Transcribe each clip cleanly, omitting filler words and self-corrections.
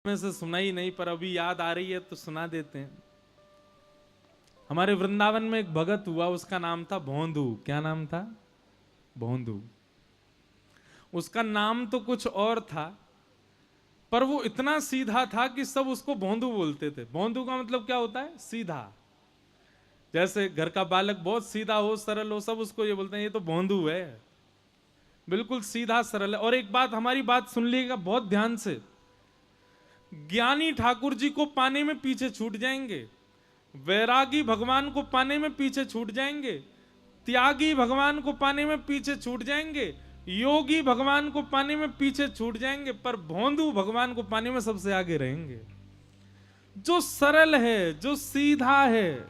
में से सुनाई नहीं, पर अभी याद आ रही है तो सुना देते हैं। हमारे वृंदावन में एक भगत हुआ, उसका नाम था भोंदू। क्या नाम था? भोंदू। उसका नाम तो कुछ और था, पर वो इतना सीधा था कि सब उसको भोंदू बोलते थे। भोंदू का मतलब क्या होता है? सीधा। जैसे घर का बालक बहुत सीधा हो, सरल हो, सब उसको ये बोलते हैं, ये तो भोंदू है, बिल्कुल सीधा सरल है। और एक बात, हमारी बात सुन लीजिएगा बहुत ध्यान से। ज्ञानी ठाकुर जी को पाने में पीछे छूट जाएंगे, वैरागी भगवान को पाने में पीछे छूट जाएंगे, त्यागी भगवान को पाने में पीछे छूट जाएंगे, योगी भगवान को पाने में पीछे छूट जाएंगे, पर भोंदू भगवान को पाने में सबसे आगे रहेंगे। जो सरल है, जो सीधा है,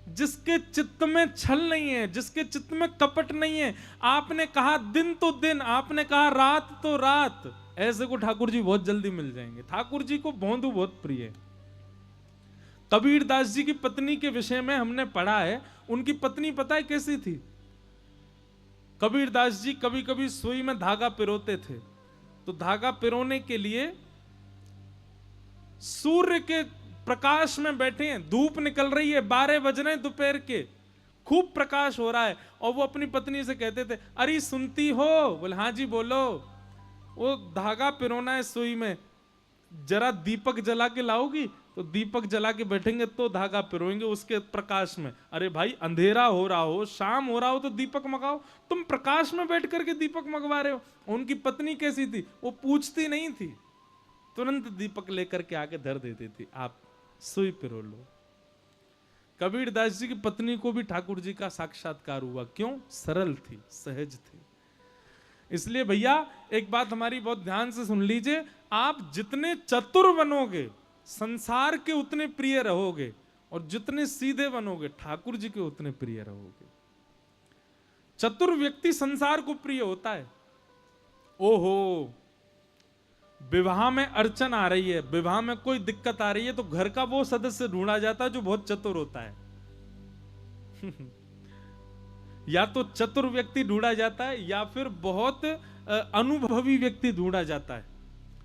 जिसके चित्त में छल नहीं है, जिसके चित्त में कपट नहीं है। आपने कहा दिन तो दिन, आपने कहा रात तो रात, ऐसे को ठाकुर जी बहुत जल्दी मिल जाएंगे। ठाकुर जी को भोंदू बहुत प्रिय है। कबीर दास जी की पत्नी के विषय में हमने पढ़ा है। उनकी पत्नी पता है कैसी थी? कबीर दास जी कभी कभी सुई में धागा पिरोते थे, तो धागा पिरोने के लिए सूर्य के प्रकाश में बैठे हैं, धूप निकल रही है, 12 बज रहे हैं दोपहर के, खूब प्रकाश हो रहा है, और वो अपनी पत्नी से कहते थे, अरे सुनती हो? बोले हाँ जी बोलो। वो धागा पिरोना है सुई में, जरा दीपक जला के लाओगी? तो दीपक जला के बैठेंगे तो धागा पिरोएंगे उसके प्रकाश में। अरे भाई अंधेरा हो रहा हो, शाम हो रहा हो, तो दीपक मंगाओ, तुम प्रकाश में बैठ करके दीपक मंगवा रहे हो। उनकी पत्नी कैसी थी? वो पूछती नहीं थी, तुरंत दीपक लेकर के आके धर देती थी, आप सुई पिरो लो। कबीर दास जी की पत्नी को भी ठाकुर जी का साक्षात्कार हुआ। क्यों? सरल थी, सहज थी। इसलिए भैया एक बात हमारी बहुत ध्यान से सुन लीजिए, आप जितने चतुर बनोगे संसार के उतने प्रिय रहोगे, और जितने सीधे बनोगे ठाकुर जी के उतने प्रिय रहोगे। चतुर व्यक्ति संसार को प्रिय होता है। ओहो, विवाह में अड़चन आ रही है, विवाह में कोई दिक्कत आ रही है, तो घर का वो सदस्य ढूंढा जाता है जो बहुत चतुर होता है। या तो चतुर व्यक्ति ढूंढा जाता है, या फिर बहुत अनुभवी व्यक्ति ढूंढा जाता है।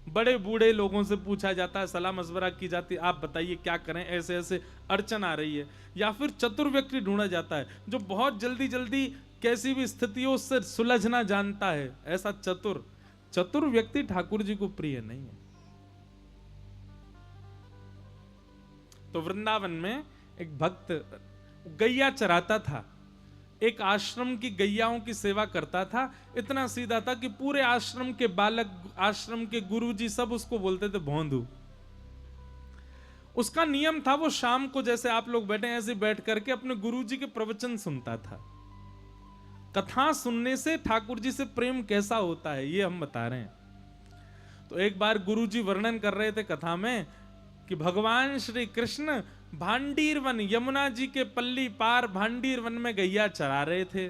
बड़े बूढ़े लोगों से पूछा जाता है, सलाह मशवरा की जाती है, आप बताइए क्या करें, ऐसे ऐसे अड़चन आ रही है। या फिर चतुर व्यक्ति ढूंढा जाता है जो बहुत जल्दी जल्दी कैसी भी स्थिति हो उससे सुलझना जानता है। ऐसा चतुर व्यक्ति ठाकुर जी को प्रिय नहीं है। तो वृंदावन में एक भक्त गैया चराता था, एक आश्रम की गैयाओं की सेवा करता था। इतना सीधा था कि पूरे आश्रम के बालक, आश्रम के गुरुजी सब उसको बोलते थे भोंदू। उसका नियम था, वो शाम को जैसे आप लोग बैठे ऐसे बैठ करके अपने गुरुजी के प्रवचन सुनता था। कथा सुनने से ठाकुर जी से प्रेम कैसा होता है ये हम बता रहे हैं। तो एक बार गुरुजी वर्णन कर रहे थे कथा में कि भगवान श्री कृष्ण भांडीर वन, यमुना जी के पल्ली पार भांडीर वन में गैया चरा रहे थे।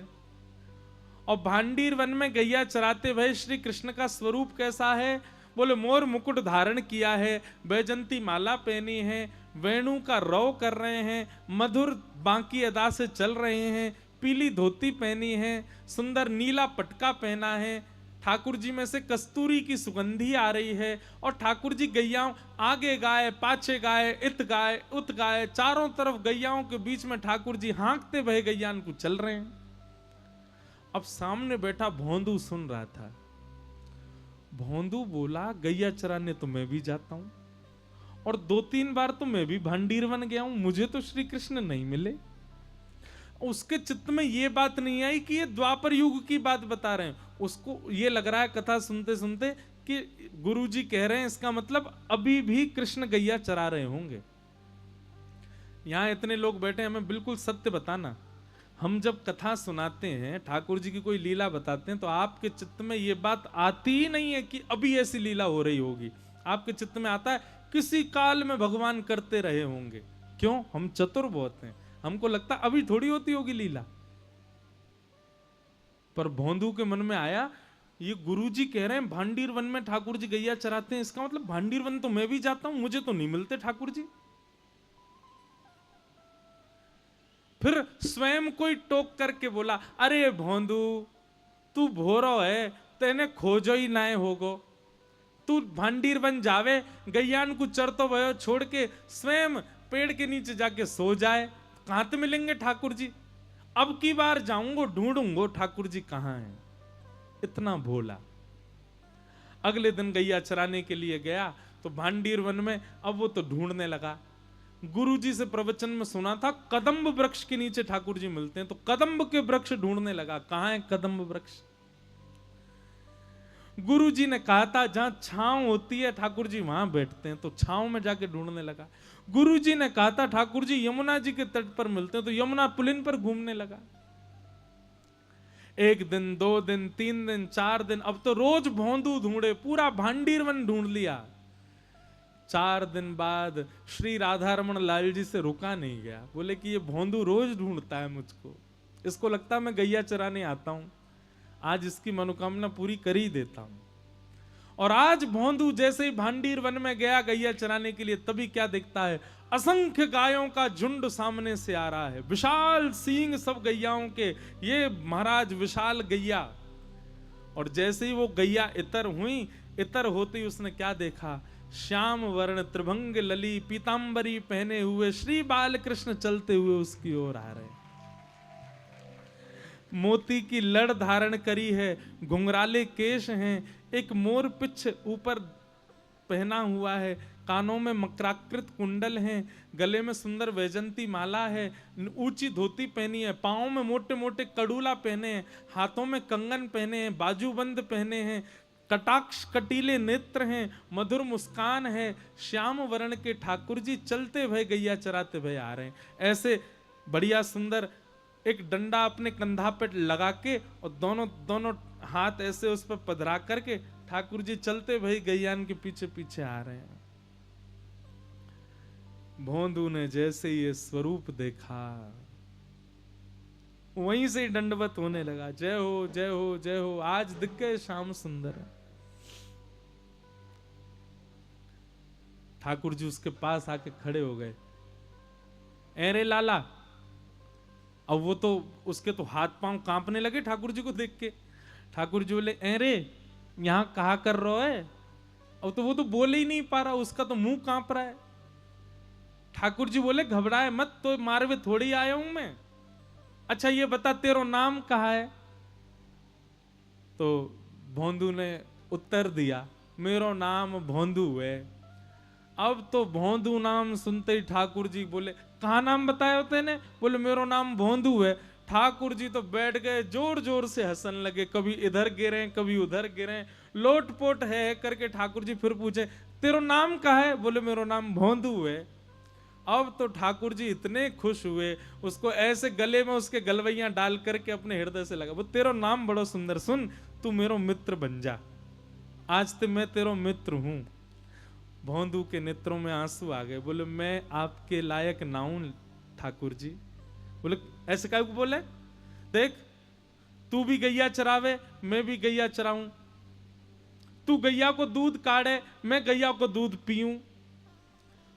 और भांडीर वन में गैया चराते हुए श्री कृष्ण का स्वरूप कैसा है? बोले मोर मुकुट धारण किया है, बैजंती माला पहनी है, वेणु का रौ कर रहे हैं, मधुर बांकी अदा से चल रहे हैं, पीली धोती पहनी है, सुंदर नीला पटका पहना है, ठाकुर जी में से कस्तूरी की सुगंधी आ रही है, और ठाकुर जी गैयाओं आगे गाय, पाछे गाय, इत गाय, उत गाय, चारों तरफ गैयाओं के बीच में ठाकुर जी हाँकते भय गैयान को चल रहे हैं। अब सामने बैठा भोंदू सुन रहा था। भोंदू बोला, गैया चराने तो मैं भी जाता हूं, और 2-3 बार तो मैं भी भांडीर वन गया हूं, मुझे तो श्री कृष्ण नहीं मिले। उसके चित्त में ये बात नहीं आई कि ये द्वापर युग की बात बता रहे हैं। उसको ये लग रहा है कथा सुनते सुनते कि गुरुजी कह रहे हैं, इसका मतलब अभी भी कृष्ण गैया चरा रहे होंगे। यहां इतने लोग बैठे, हमें बिल्कुल सत्य बताना। हम जब कथा सुनाते हैं, ठाकुर जी की कोई लीला बताते हैं, तो आपके चित्त में ये बात आती ही नहीं है कि अभी ऐसी लीला हो रही होगी। आपके चित्त में आता है किसी काल में भगवान करते रहे होंगे। क्यों? हम चतुर बहुत हैं, हमको लगता अभी थोड़ी होती होगी लीला। पर भोंदू के मन में आया, ये गुरुजी कह रहे हैं भांडीर वन में ठाकुर जी गैया चराते हैं, इसका मतलब भांडीर वन तो मैं भी जाता हूं, मुझे तो नहीं मिलते ठाकुर जी। फिर स्वयं कोई टोक करके बोला, अरे भोंदू तू भोरो है, तेने खोजो ही नाए होगो, तू भांडीर बन जावे, गैयान को चरतो भयो छोड़ के स्वयं पेड़ के नीचे जाके सो जाए, कहां तो मिलेंगे ठाकुर जी? अब की बार जाऊंगा ढूंढूंगा ठाकुर जी कहां हैं। इतना भोला। अगले दिन गैया चराने के लिए गया तो भांडीर वन में, अब वो तो ढूंढने लगा। गुरुजी से प्रवचन में सुना था कदम्ब वृक्ष के नीचे ठाकुर जी मिलते हैं, तो कदम्ब के वृक्ष ढूंढने लगा, कहां है कदम्ब वृक्ष? गुरुजी ने कहा था जहां छांव होती है ठाकुर जी वहां बैठते हैं, तो छांव में जाके ढूंढने लगा। गुरुजी ने कहा था ठाकुर जी यमुना जी के तट पर मिलते हैं, तो यमुना पुलिन पर घूमने लगा। 1 दिन 2 दिन 3 दिन 4 दिन, अब तो रोज भोंदू ढूंढे, पूरा भांडीर वन ढूंढ लिया। 4 दिन बाद श्री राधा रमन लाल जी से रुका नहीं गया, बोले कि ये भोंदू रोज ढूंढता है मुझको, इसको लगता है मैं गैया चराने आता हूं, आज इसकी मनोकामना पूरी कर ही देता हूं। और आज भोंदू जैसे ही भांडीर वन में गया गैया चराने के लिए, तभी क्या दिखता है, असंख्य गायों का झुंड सामने से आ रहा है, विशाल सींग सब गैयाओं के, ये महाराज विशाल गैया। और जैसे ही वो गैया इतर हुई, इतर होते ही उसने क्या देखा, श्याम वर्ण त्रिभंग लली पीतांबरी पहने हुए श्री बाल कृष्ण चलते हुए उसकी ओर आ रहे। मोती की लड़ धारण करी है, घुंघराले केश हैं, एक मोर पिछ ऊपर पहना हुआ है, कानों में मकराकृत कुंडल हैं, गले में सुंदर वैजंती माला है, ऊंची धोती पहनी है, पांवों में मोटे मोटे कड़ूला पहने हैं, हाथों में कंगन पहने हैं, बाजूबंद पहने हैं, कटाक्ष कटीले नेत्र हैं, मधुर मुस्कान है, श्याम वर्ण के ठाकुर जी चलते भय गैया चराते भय आ रहे हैं। ऐसे बढ़िया सुंदर एक डंडा अपने कंधा पे लगा के और दोनों हाथ ऐसे उस पर पधरा करके ठाकुर जी चलते भई गैयान के पीछे पीछे आ रहे हैं। भोंदू ने जैसे ये स्वरूप देखा, वहीं से दंडवत होने लगा, जय हो जय हो जय हो, आज दिख गए श्याम सुंदर। ठाकुर जी उसके पास आके खड़े हो गए, अरे लाला। अब वो तो उसके तो हाथ पांव कांपने लगे ठाकुर जी को देख के। ठाकुर जी बोले अरे यहां कहा कर रहे है? अब तो वो तो बोले ही नहीं पा रहा, उसका तो मुंह कांप रहा है। ठाकुर जी बोले घबराए मत, तो मारवे थोड़ी आया हूं मैं। अच्छा ये बता तेरा नाम कहा है? तो भोंदू ने उत्तर दिया मेरो नाम भोंदू है। अब तो भोंदू नाम सुनते ही ठाकुर जी बोले कहा नाम बताया होते ने? बोले मेरो नाम भोंदू है। ठाकुर जी तो बैठ गए, जोर जोर से हंसने लगे, कभी इधर गिरे कभी उधर गिरे, लोटपोट है करके ठाकुर जी फिर पूछे तेरा नाम कहा है? बोले मेरो नाम भोंदू है। अब तो ठाकुर जी इतने खुश हुए, उसको ऐसे गले में उसके गलवैयां डाल करके अपने हृदय से लगा, वो तेरा नाम बड़ा सुंदर, सुन तू मेरो मित्र बन जा, आज तो मैं तेरा मित्र हूं। भोंदू के नेत्रों में आंसू आ गए, बोले मैं आपके लायक ना हूं ठाकुर जी। बोले ऐसे काय को बोले? देख तू भी गैया चरावे मैं भी गैया चराऊं, तू गैया को दूध काढ़े मैं गैया को दूध पीऊं,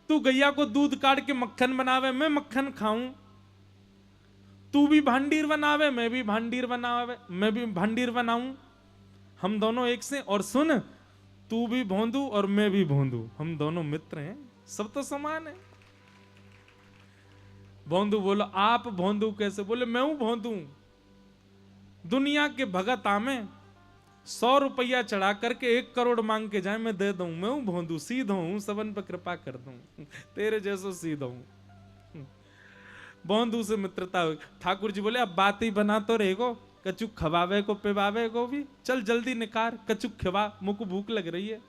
तू गैया को दूध काढ़ के मक्खन बनावे मैं मक्खन खाऊं, तू भी भांडीर बनावे मैं भी भांडीर बनाऊं, हम दोनों एक से। और सुन तू भी भोंदू और मैं भी भोंदू, हम दोनों मित्र हैं, सब तो समान है। भोंदू बोलो आप भोंदू कैसे? बोले मैं हूं भोंदू, दुनिया के भगत आमे 100 रुपया चढ़ा करके 1 करोड़ मांग के जाए मैं दे दूं, मैं हूं भोंदू, सीधा हूं, सबन पर कृपा कर दूं, तेरे जैसो सीधा हूं। भोंदू से मित्रता हुई। ठाकुर जी बोले अब बात ही बना तो रहेगो, कचुक खवावे को पिवावे को भी, चल जल्दी निकार कचुक खवा, मुझको भूख लग रही है।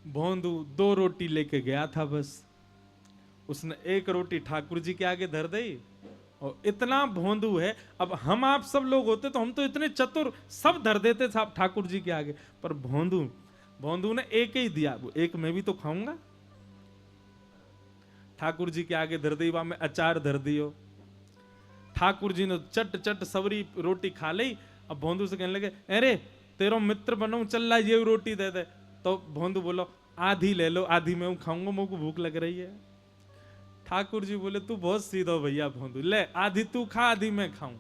भोंदू 2 रोटी लेके गया था बस, उसने 1 रोटी ठाकुर जी के आगे धर दी। और इतना भोंदू है, अब हम आप सब लोग होते तो हम तो इतने चतुर सब धर देते थे ठाकुर जी के आगे, पर भोंदू ने 1 ही दिया, वो 1 मैं भी तो खाऊंगा। ठाकुर जी के आगे धर दी, वहां में अचार धर दियो। ठाकुर जी ने चट चट सबरी रोटी खा ली। अब भोंदू से कहने लगे अरे तेरा मित्र बनूं, चल ला ये रोटी दे दे। तो भोंदू बोलो आधी ले लो, आधी मैं खाऊंगा, मुझको भूख लग रही है। ठाकुर जी बोले तू बहुत सीधा हो भैया भोंदू, ले आधी तू खा आधी मैं खाऊं।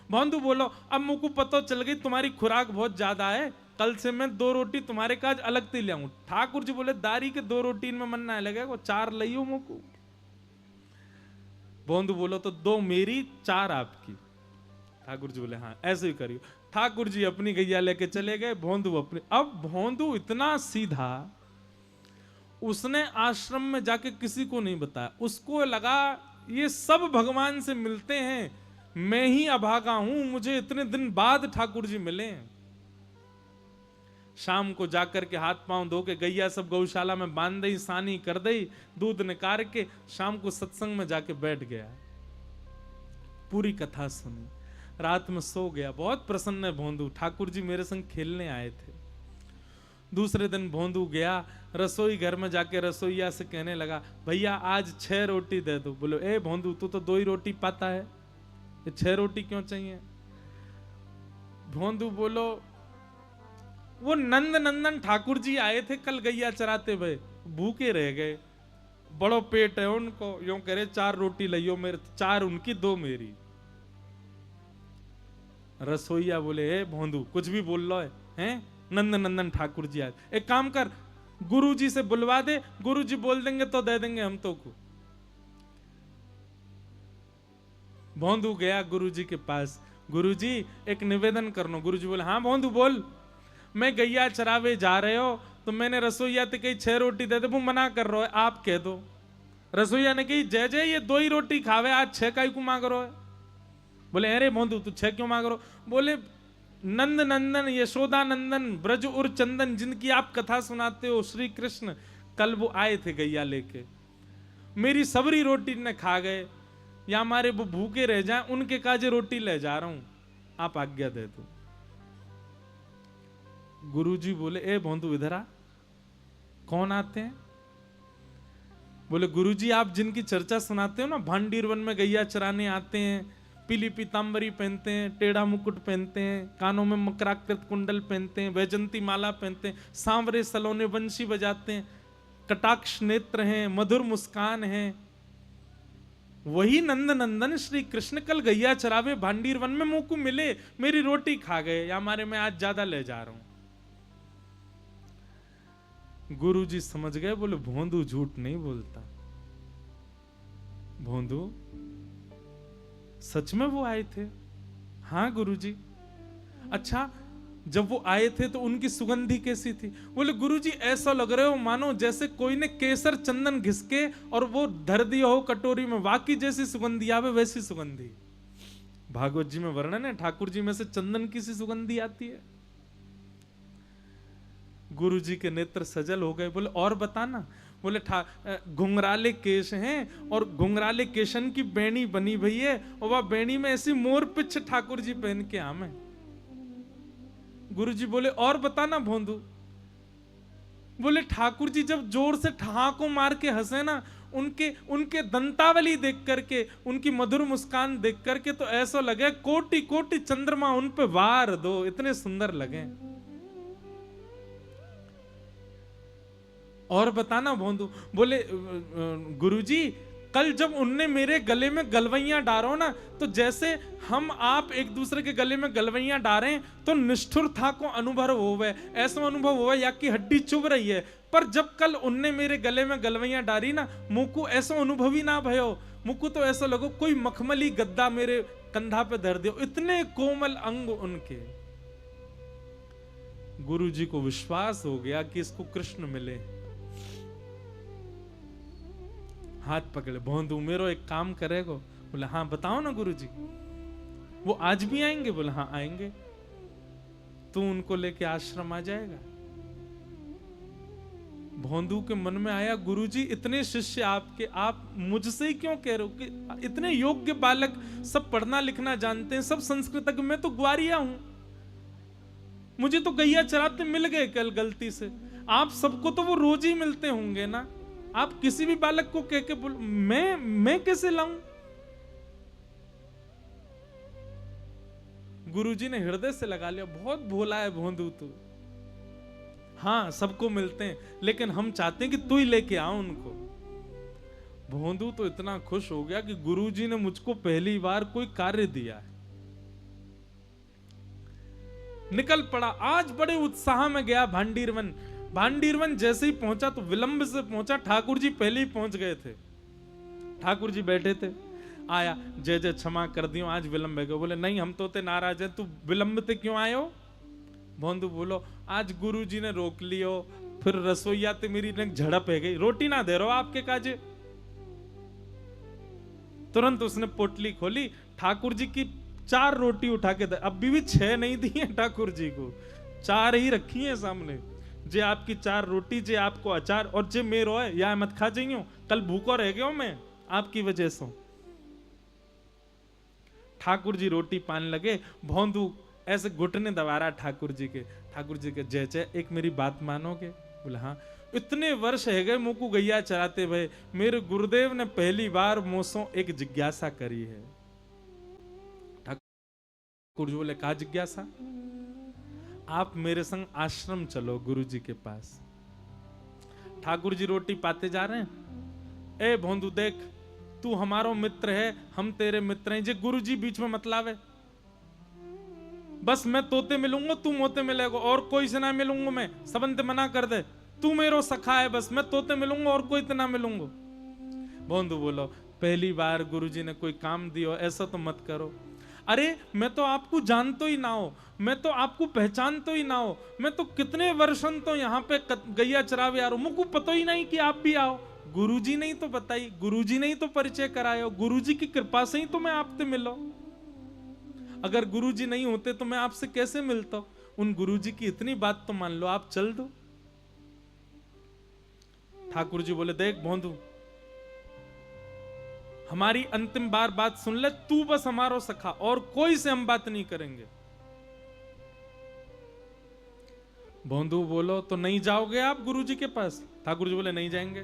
भोंदू बोलो अब मुझको पता चल गई तुम्हारी खुराक बहुत ज्यादा है, कल से मैं 2 रोटी तुम्हारे काज अलग से ले आऊं। ठाकुर जी बोले दारी के 2 रोटी में मन ना लगे, 4 लियो मुको। भोंदू बोलो तो 2 मेरी 4 आपकी। ठाकुर जी बोले हाँ ऐसे ही करियो। ठाकुर जी अपनी गैया लेके चले गए, भोंदू अपनी। अब भोंदू इतना सीधा, उसने आश्रम में जाके किसी को नहीं बताया। उसको लगा ये सब भगवान से मिलते हैं, मैं ही अभागा हूं, मुझे इतने दिन बाद ठाकुर जी मिले। शाम को जाकर के हाथ पांव धो के गैया सब गौशाला में बांध दी, सानी कर दी, दूध निकाल के शाम को सत्संग में जाके बैठ गया। पूरी कथा सुनी, रात में सो गया। बहुत प्रसन्न है भोंदू, ठाकुर जी मेरे संग खेलने आए थे। दूसरे दिन भोंदू गया रसोई घर में, जाके रसोईया से कहने लगा भैया आज 6 रोटी दे दो। बोलो ए भोंदू तू तो 2 ही रोटी पाता है, ये 6 रोटी क्यों चाहिए? भोंदू बोलो वो नंद नंदन ठाकुर जी आए थे कल गैया चराते हुए, भूखे रह गए, बड़ो पेट है उनको, यूं कह रहे 4 रोटी लियो, मेरे 4 उनकी 2 मेरी। रसोईया बोले हे भोंदू कुछ भी बोल लो है, नंद नंदन ठाकुर जी आए, एक काम कर गुरु जी से बुलवा दे, गुरु जी बोल देंगे तो दे देंगे हम तो को। भोंदू गया गुरु जी के पास, गुरु जी एक निवेदन करनो। गुरु जी बोले हाँ भोंदू बोल। मैं गैया चरावे जा रहे हो तो मैंने रसोईया से कही 6 रोटी दे दे, वो मना कर रहा है, आप कह दो। रसोईया ने कही जय जय ये 2 ही रोटी खावे, आज 6 का ही को मांग रहा है। बोले अरे भोंदू तू 6 क्यों मांग रहा? बोले नंद नंदन यशोदा नंदन ब्रज उर चंदन जिनकी आप कथा सुनाते हो श्री कृष्ण, कल वो आए थे गैया लेके, मेरी सबरी रोटी ने खा गए, या हमारे वो भूखे रह जाए, उनके काजे रोटी ले जा रहा हूं, आप आज्ञा दे दो। गुरुजी बोले ए भोंदू इधर आ। कौन आते हैं? बोले गुरुजी आप जिनकी चर्चा सुनाते हो ना, भांडीर वन में गैया चराने आते हैं, पीली पीतांबरी पहनते हैं, टेढ़ा मुकुट पहनते हैं, कानों में मकराकृत कुंडल पहनते हैं, वैजंती माला पहनते हैं, सांवरे सलोने बंशी बजाते हैं, कटाक्ष नेत्र हैं, मधुर मुस्कान है, वही नंद नंदन श्री कृष्ण कल गैया चरावे भांडीर वन में मुंह को मिले, मेरी रोटी खा गए, या हमारे में आज ज्यादा ले जा रहा हूं। गुरुजी समझ गए, बोले भोंदू झूठ नहीं बोलता, भोंदू सच में वो आए थे? हाँ गुरुजी। अच्छा जब वो आए थे तो उनकी सुगंधी कैसी थी? बोले गुरुजी ऐसा लग रहे हो मानो जैसे कोई ने केसर चंदन घिसके और वो धर दिया हो कटोरी में, वाकई जैसी सुगंधी आवे वैसी सुगंधी। भागवत जी में वर्णन है ठाकुर जी में से चंदन की सी सुगंधी आती है। गुरु जी के नेत्र सजल हो गए, बोले और बताना। बोले घुंघराले केश हैं और घुंघराले केशन की बेणी बनी भई है, और वह बेणी में ऐसी मोर पिछ ठाकुर जी पहन के आमे। गुरु जी बोले और बताना भोंदू। बोले ठाकुर जी जब जोर से ठहाको मार के हंसे ना, उनके दंतावली देख करके, उनकी मधुर मुस्कान देख करके तो ऐसा लगे कोटि कोटि चंद्रमा उन पे वार दो, इतने सुंदर लगे। और बताना भोंदू। बोले गुरुजी कल जब उनने मेरे गले में गलवैयां डारो ना, तो जैसे हम आप एक दूसरे के गले में गलवैयां डारे तो निष्ठुर था को अनुभव होवे, ऐसा अनुभव होवे या कि हड्डी चुभ रही है। पर जब कल उनने मेरे गले में गलवैयां डारी ना, मुझको ऐसा अनुभव ही ना भयो, मुझको तो ऐसा लगो कोई मखमली गद्दा मेरे कंधा पे धर दियो, इतने कोमल अंग उनके। गुरु जी को विश्वास हो गया कि इसको कृष्ण मिले। हाथ पकड़े, भोंदू मेरो एक काम करेगो? बोले हाँ बताओ ना गुरुजी। वो आज भी आएंगे? बोले हाँ आएंगे। तू उनको लेके आश्रम आ जाएगा? भोंदू के मन में आया गुरुजी इतने शिष्य आपके, आप मुझसे ही क्यों कह रहे हो कि इतने योग्य बालक, सब पढ़ना लिखना जानते हैं, सब संस्कृतज्ञ, मैं तो ग्वारिया हूं, मुझे तो गैया चराते मिल गए कल गलती से, आप सबको तो वो रोज ही मिलते होंगे ना, आप किसी भी बालक को कह के बोल मैं कैसे लाऊं? गुरुजी ने हृदय से लगा लिया, बहुत भोला है भोंदू तू। हाँ सबको मिलते हैं, लेकिन हम चाहते हैं कि तू ही लेके आ उनको। भोंदू तो इतना खुश हो गया कि गुरुजी ने मुझको पहली बार कोई कार्य दिया है। निकल पड़ा। आज बड़े उत्साह में गया भांडीरवन। भांडीरवन जैसे ही पहुंचा तो विलंब से पहुंचा, ठाकुर जी पहले ही पहुंच गए थे। ठाकुर जी बैठे थे, आया, जय जय क्षमा कर दियो, आज विलंब है। बोले नहीं, हम तो ते नाराज है, तू विलंब ते क्यों आयो? भोंदू बोलो, आज गुरु जी ने रोक लियो, फिर रसोईया ते मेरी ने झड़प है गई, रोटी ना दे रहो आपके काजे। तुरंत उसने पोटली खोली, ठाकुर जी की 4 रोटी उठा के दे, अभी भी 6 नहीं दी है ठाकुर जी को, 4 ही रखी है सामने। जे आपकी 4 रोटी, जे आपको अचार, और जे मेरो है या मत खा जाइयो, कल भूखो रह गयो मैं आपकी वजह से। ठाकुर जी रोटी पान लगे, भोंदू ऐसे घुटने दबा रहा ठाकुर जी के। ठाकुर जी के, जय जय, एक मेरी बात मानोगे? बोले हाँ। इतने वर्ष है गए मुझको गैया चराते भय, मेरे गुरुदेव ने पहली बार मुझसे एक जिज्ञासा करी है। ठाकुर जी बोले, का जिज्ञासा? आप मेरे संग आश्रम चलो गुरु जी के पास। ठाकुर जी रोटी पाते जा रहे हैं। ए भोंदू देख, तू हमारो मित्र है, हम तेरे मित्र हैं, जे गुरु जी बीच में मत लावे। बस मैं तोते मिलूंगा, तू मोते मिलेगा, और कोई से ना मिलूंगा मैं, सबंत मना कर दे। तू मेरो सखा है, बस मैं तोते मिलूंगा और कोई तो ना मिलूंगा। भोंदू बोलो, पहली बार गुरुजी ने कोई काम दियो, ऐसा तो मत करो। अरे मैं तो आपको जानतो ही ना हो, मैं तो आपको पहचानतो ही ना हो, मैं तो कितने वर्षन तो यहाँ पे गैया चरावे आ रहा हूं, मुझको पता ही नहीं कि आप भी आओ। गुरुजी ने ही तो बताई, गुरुजी ने ही तो परिचय करायो, गुरुजी की कृपा से ही तो मैं आपसे मिलो। अगर गुरुजी नहीं होते तो मैं आपसे कैसे मिलता? उन गुरुजी की इतनी बात तो मान लो, आप चल दो। ठाकुर जी बोले, देख भोंदू, हमारी अंतिम बार बात सुन ले, तू बस हमारो सखा, और कोई से हम बात नहीं करेंगे। भोंदू बोलो, तो नहीं जाओगे आप गुरुजी के पास? ठाकुर जी बोले, नहीं जाएंगे।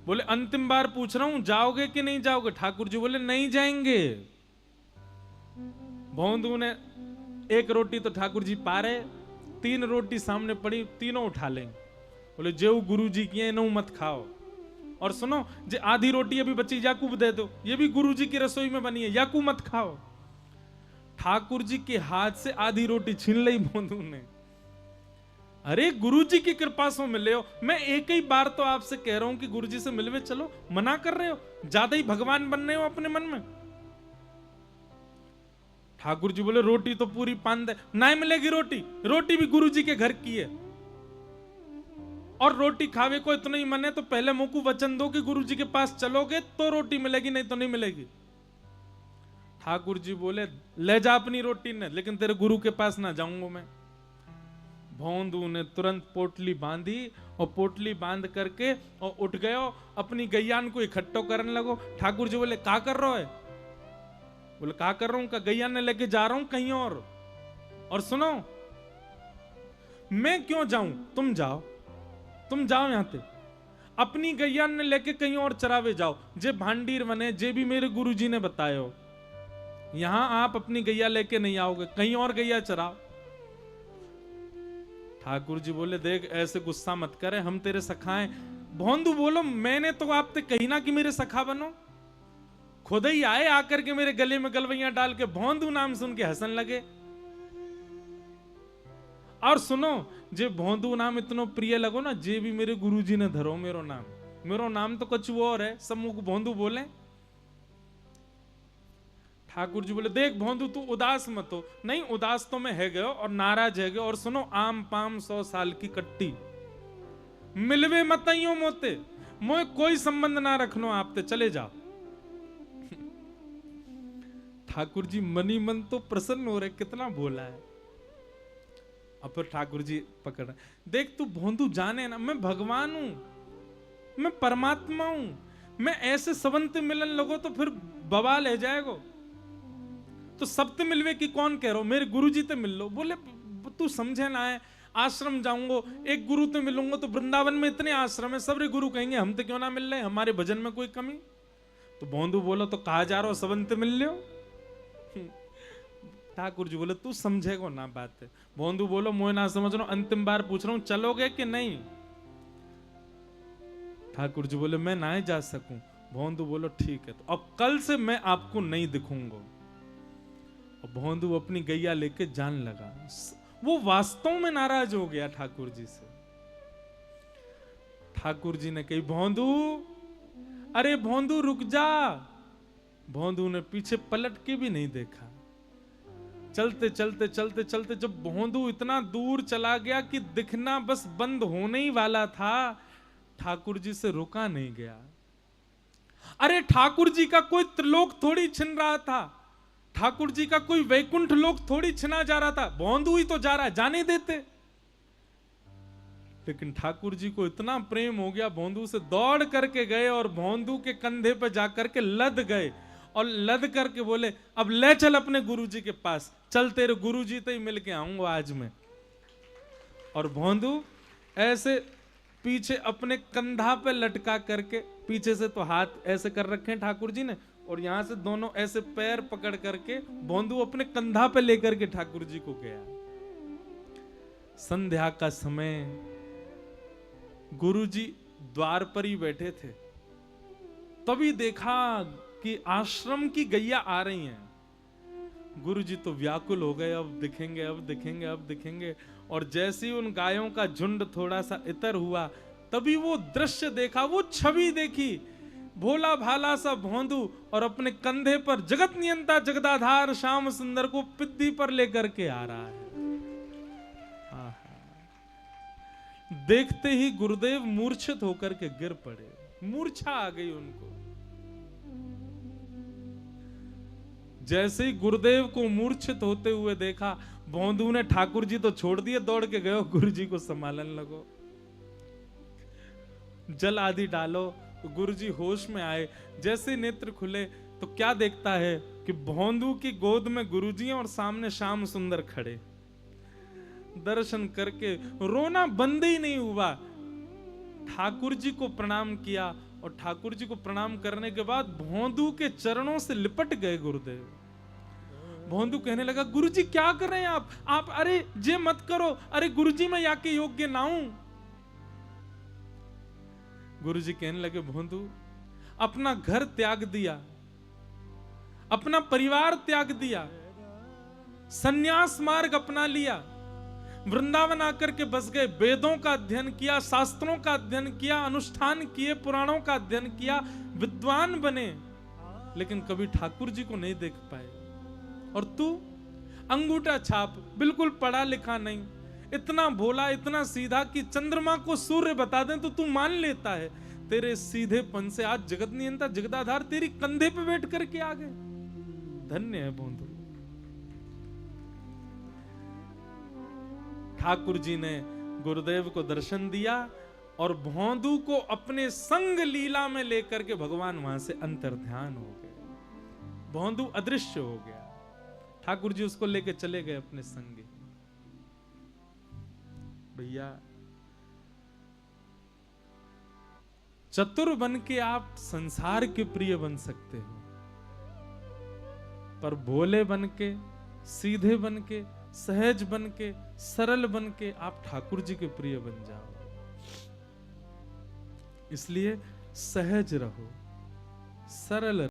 बोले, अंतिम बार पूछ रहा हूं, जाओगे कि नहीं जाओगे? ठाकुर जी बोले, नहीं जाएंगे। भोंदू ने 1 रोटी तो ठाकुर जी पा रहे, 3 रोटी सामने पड़ी, तीनों उठा लेंगे। बोले, जेऊ गुरु जी की नो मत खाओ। और सुनो, जे आधी रोटी अभी बची, याकूब दे दो, ये भी गुरु जी की रसोई में बनी है, याकूब मत खाओ। ठाकुर जी के हाथ से आधी रोटी छीन ली भोंदू ने। अरे गुरु जी की कृपा से मिले हो, मैं एक ही बार तो आपसे कह रहा हूं कि गुरु जी से मिलवे चलो, मना कर रहे हो, ज्यादा ही भगवान बन रहे हो अपने मन में। ठाकुर जी बोले, रोटी तो पूरी पान दे। नहीं मिलेगी रोटी, रोटी भी गुरु जी के घर की है, और रोटी खावे को इतना ही मन है तो पहले मुंह को वचन दो कि गुरु जी के पास चलोगे तो रोटी मिलेगी, नहीं तो नहीं मिलेगी। ठाकुर जी बोले, ले जा अपनी रोटी ने, लेकिन तेरे गुरु के पास ना जाऊंगा मैं। भोंदू ने तुरंत पोटली बांधी, और पोटली बांध करके और उठ गयो, अपनी गैयान को इकट्ठो करने लगो। ठाकुर जी बोले, क्या कर रहा है? बोले, क्या कर रहा हूं? का गैया ने लेके जा रहा हूं कहीं और सुनो, मैं क्यों जाऊं, तुम जाओ, तुम जाओ यहां से, अपनी गैया ने लेके कहीं और चरावे जाओ, जे भांडीर बने, जे भी मेरे गुरुजी ने बतायो, यहां आप अपनी गैया लेके नहीं आओगे, कहीं और गैया चराओ। ठाकुर जी बोले, देख ऐसे गुस्सा मत करे, हम तेरे सखा हैं। भोंदू बोलो, मैंने तो आपसे कही ना कि मेरे सखा बनो, खुद ही आए, आकर के मेरे गले में गलवैया डाल के भोंदू नाम सुन के हंसन लगे। और सुनो, जे भोंदू नाम इतनो प्रिय लगो ना, जे भी मेरे गुरुजी ने धरो मेरो नाम तो कुछ और है, सब मुझको भोंदू बोले। ठाकुर जी बोले, देख भोंदू, तू उदास मत हो। नहीं, उदास तो मैं है गयो और नाराज है गयो, और सुनो, आम पाम 100 साल की कट्टी, मिलवे मत आइयो मोते, मोए कोई संबंध ना रखनो आपते, चले जाओ। ठाकुर जी मनी मन तो प्रसन्न हो रहे, कितना बोला है। अब फिर ठाकुर जी पकड़, देख तू भोंदू जाने ना, मैं भगवान हूं, मैं परमात्मा हूं, मैं ऐसे सबंत मिलन लगो तो फिर बवाल है जाएगो। तो सबते मिलवे की कौन कह रहा हो, मेरे गुरु जी ते मिल लो। बोले, तू समझे ना है, आश्रम जाऊंगो, एक गुरु ते मिलूंगा, तो वृंदावन में इतने आश्रम है, सब गुरु कहेंगे हम तो क्यों ना मिल रहे, हमारे भजन में कोई कमी। तो भोंदू बोलो, तो कहा जा रहा हो सबंत मिल लो। ठाकुर जी बोले, तू समझेगो ना बात है। भोंदू बोलो, मोह ना समझ रहा हूं, अंतिम बार पूछ रहा हूं, चलोगे कि नहीं? ठाकुर जी बोले, मैं ना जा सकूं। भोंदू बोलो, ठीक है, तो अब कल से मैं आपको नहीं दिखूंगा। और भोंदू अपनी गैया लेके जान लगा। वो वास्तव में नाराज हो गया ठाकुर जी से। ठाकुर जी ने कही, भोंदू, अरे भोंदू रुक जा। भोंदू ने पीछे पलट के भी नहीं देखा। चलते चलते चलते चलते जब भोंदू इतना दूर चला गया कि दिखना बस बंद होने ही वाला था, ठाकुर जी से रुका नहीं गया। अरे ठाकुर जी का कोई त्रिलोक थोड़ी छिन रहा था, ठाकुर जी का कोई वैकुंठ लोक थोड़ी छिना जा रहा था, भोंदू ही तो जा रहा है, जाने देते। लेकिन ठाकुर जी को इतना प्रेम हो गया, भोंदू से दौड़ करके गए और भोंदू के कंधे पर जाकर के लद गए और लद करके बोले, अब ले चल अपने गुरुजी के पास, चल तेरे गुरुजी तो ही मिल के आऊंगा आज मैं। और भोंदू ऐसे पीछे अपने कंधा पे लटका करके, पीछे से तो हाथ ऐसे कर रखे हैं ठाकुर जी ने, और यहां से दोनों ऐसे पैर पकड़ करके भोंदू अपने कंधा पे लेकर के ठाकुर जी को गया। संध्या का समय, गुरुजी द्वार पर ही बैठे थे, तभी देखा कि आश्रम की गैया आ रही हैं। गुरुजी तो व्याकुल हो गए, अब दिखेंगे, अब दिखेंगे, अब दिखेंगे। और जैसे ही उन गायों का झुंड थोड़ा सा इतर हुआ, तभी वो दृश्य देखा, वो छवि देखी, भोला भाला सा भोंदू और अपने कंधे पर जगत नियंता जगदाधार श्याम सुंदर को पिद्दी पर लेकर के आ रहा है। देखते ही गुरुदेव मूर्छित होकर के गिर पड़े, मूर्छा आ गई उनको। जैसे ही गुरुदेव को मूर्छित होते हुए देखा, भोंदू ने ठाकुर जी तो छोड़ दिए, दौड़ के गए गुरु जी को संभालन लगो, जल आदि डालो। गुरु जी होश में आए, जैसे नेत्र खुले तो क्या देखता है कि भोंदू की गोद में गुरु जी और सामने श्याम सुंदर खड़े। दर्शन करके रोना बंद ही नहीं हुआ। ठाकुर जी को प्रणाम किया और ठाकुर जी को प्रणाम करने के बाद भोंदू के चरणों से लिपट गए गुरुदेव। भोंदू कहने लगा, गुरु जी क्या कर रहे हैं आप अरे जे मत करो, अरे गुरु जी मैं याके योग्य ना हूं। गुरु जी कहने लगे, भोंदू अपना घर त्याग दिया, अपना परिवार त्याग दिया, सन्यास मार्ग अपना लिया, वृंदावन आकर के बस गए, वेदों का अध्ययन किया, शास्त्रों का अध्ययन किया, अनुष्ठान किए, पुराणों का अध्ययन किया, विद्वान बने, लेकिन कभी ठाकुर जी को नहीं देख पाए। और तू अंगूठा छाप, बिल्कुल पढ़ा लिखा नहीं, इतना भोला, इतना सीधा कि चंद्रमा को सूर्य बता दें तो तू मान लेता है। तेरे सीधेपन से आज जगत नियंता जगदाधार तेरी कंधे पे बैठ करके आ गए। धन्य है भोंदू। ठाकुर जी ने गुरुदेव को दर्शन दिया और भोंदू को अपने संग लीला में लेकर के भगवान वहां से अंतर्ध्यान हो गए। भोंदू अदृश्य हो गया। ठाकुर जी उसको लेके चले गए अपने संग। भैया, चतुर बन के आप संसार के प्रिय बन सकते हो, पर भोले बन के, सीधे बन के, सहज बन के, सरल बन के आप ठाकुर जी के प्रिय बन जाओ। इसलिए सहज रहो, सरल